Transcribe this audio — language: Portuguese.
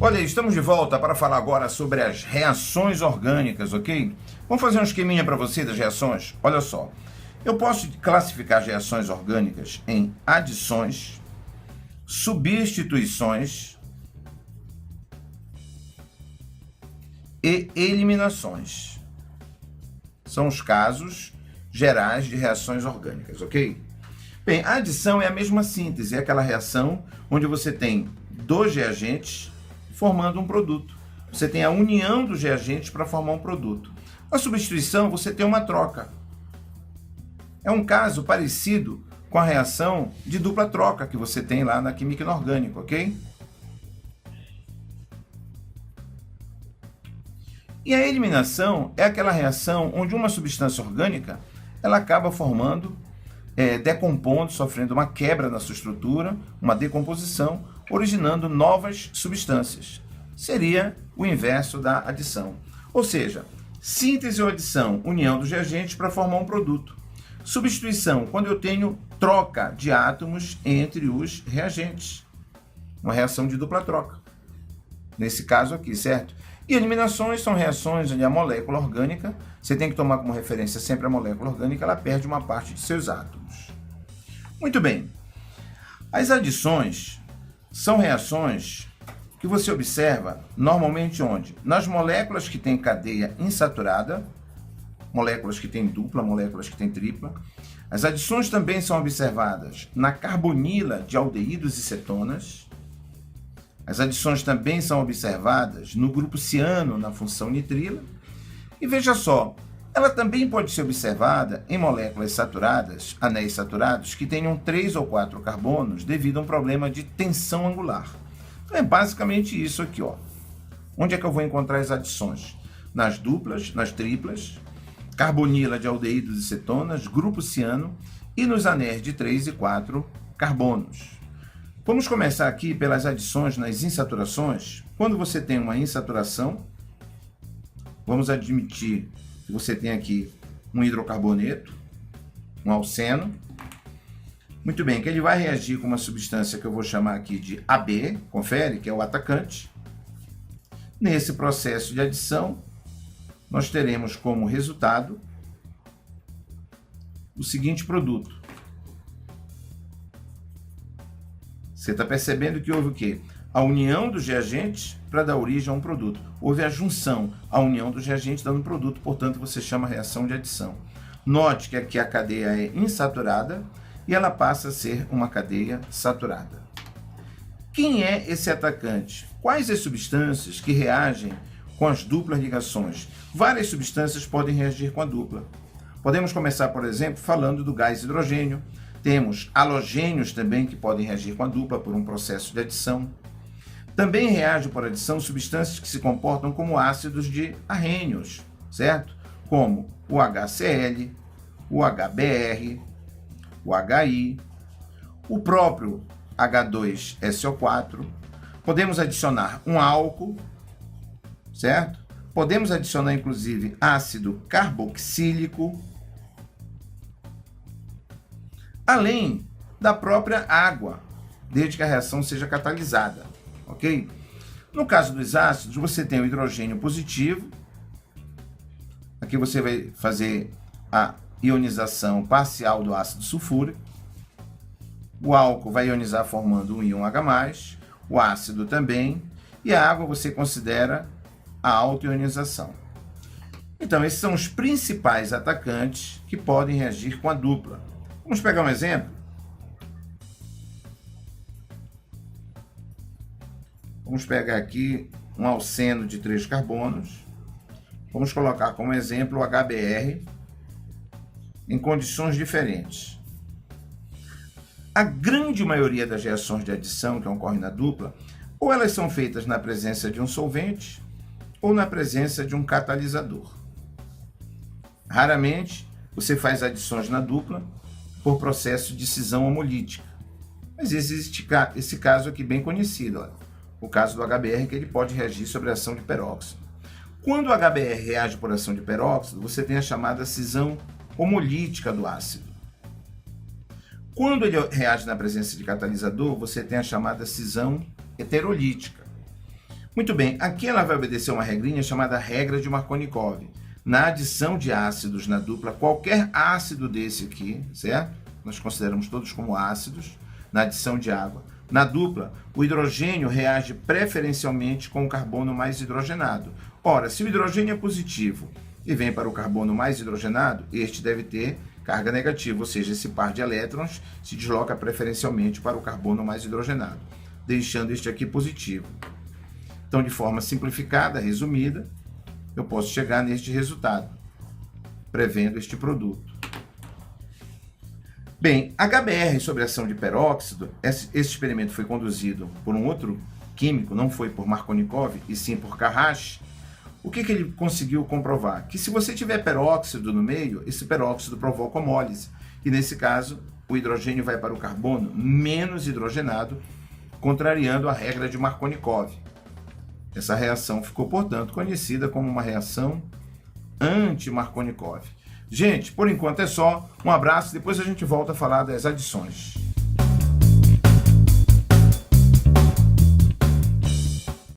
Olha, estamos de volta para falar agora sobre as reações orgânicas, ok? Vamos fazer um esqueminha para você das reações? Olha só, eu posso classificar as reações orgânicas em adições, substituições e eliminações. São os casos gerais de reações orgânicas, ok? Bem, a adição é a mesma síntese, é aquela reação onde você tem dois reagentes formando um produto. Você tem a união dos reagentes para formar um produto. A substituição, você tem uma troca. É um caso parecido com a reação de dupla troca que você tem lá na química inorgânica, ok? E a eliminação é aquela reação onde uma substância orgânica ela acaba formando, decompondo, sofrendo uma quebra na sua estrutura, uma decomposição, originando novas substâncias. Seria o inverso da adição. Ou seja, síntese ou adição, união dos reagentes para formar um produto. Substituição, quando eu tenho troca de átomos entre os reagentes. Uma reação de dupla troca. Nesse caso aqui, certo? E eliminações são reações onde a molécula orgânica, você tem que tomar como referência sempre a molécula orgânica, ela perde uma parte de seus átomos. Muito bem. As adições são reações que você observa normalmente onde? Nas moléculas que têm cadeia insaturada, moléculas que têm dupla, moléculas que têm tripla. As adições também são observadas na carbonila de aldeídos e cetonas. As adições também são observadas no grupo ciano, na função nitrila. E veja só, ela também pode ser observada em moléculas saturadas, anéis saturados, que tenham 3 ou 4 carbonos devido a um problema de tensão angular. Então é basicamente isso aqui, ó. Onde é que eu vou encontrar as adições? Nas duplas, nas triplas, carbonila de aldeídos e cetonas, grupo ciano e nos anéis de 3 e 4 carbonos. Vamos começar aqui pelas adições nas insaturações. Quando você tem uma insaturação, vamos admitir que você tem aqui um hidrocarboneto, um alceno. Muito bem, que ele vai reagir com uma substância que eu vou chamar aqui de AB, confere, que é o atacante. Nesse processo de adição, nós teremos como resultado o seguinte produto. Você está percebendo que houve o quê? A união dos reagentes para dar origem a um produto. Houve a junção, a união dos reagentes dando um produto, portanto você chama a reação de adição. Note que aqui a cadeia é insaturada e ela passa a ser uma cadeia saturada. Quem é esse atacante? Quais as substâncias que reagem com as duplas ligações? Várias substâncias podem reagir com a dupla. Podemos começar, por exemplo, falando do gás hidrogênio. Temos halogênios também que podem reagir com a dupla por um processo de adição. Também reagem por adição substâncias que se comportam como ácidos de arrênios, certo? Como o HCl, o HBr, o HI, o próprio H2SO4. Podemos adicionar um álcool, certo? Podemos adicionar, inclusive, ácido carboxílico, além da própria água, desde que a reação seja catalisada, ok? No caso dos ácidos, você tem o hidrogênio positivo. Aqui você vai fazer a ionização parcial do ácido sulfúrico. O álcool vai ionizar formando um íon H+, o ácido também, e a água você considera a autoionização. Então, esses são os principais atacantes que podem reagir com a dupla. Vamos pegar um exemplo? Vamos pegar aqui um alceno de 3 carbonos. Vamos colocar como exemplo o HBr em condições diferentes. A grande maioria das reações de adição que ocorrem na dupla, ou elas são feitas na presença de um solvente, ou na presença de um catalisador. Raramente você faz adições na dupla por processo de cisão homolítica. Mas existe esse caso aqui bem conhecido, ó, o caso do HBr, que ele pode reagir sobre a ação de peróxido. Quando o HBr reage por ação de peróxido, você tem a chamada cisão homolítica do ácido. Quando ele reage na presença de catalisador, você tem a chamada cisão heterolítica. Muito bem, aqui ela vai obedecer uma regrinha chamada regra de Markovnikov. Na adição de ácidos na dupla, qualquer ácido desse aqui, certo? Nós consideramos todos como ácidos, na adição de água. Na dupla, o hidrogênio reage preferencialmente com o carbono mais hidrogenado. Ora, se o hidrogênio é positivo e vem para o carbono mais hidrogenado, este deve ter carga negativa, ou seja, esse par de elétrons se desloca preferencialmente para o carbono mais hidrogenado, deixando este aqui positivo. Então, de forma simplificada, resumida, eu posso chegar neste resultado, prevendo este produto. Bem, HBr sobre ação de peróxido, esse experimento foi conduzido por um outro químico, não foi por Markovnikov, e sim por Karrasch. O que ele conseguiu comprovar? Que se você tiver peróxido no meio, esse peróxido provoca homólise, e nesse caso, o hidrogênio vai para o carbono menos hidrogenado, contrariando a regra de Markovnikov. Essa reação ficou, portanto, conhecida como uma reação anti-Markovnikov. Gente, por enquanto é só. Um abraço, depois a gente volta a falar das adições.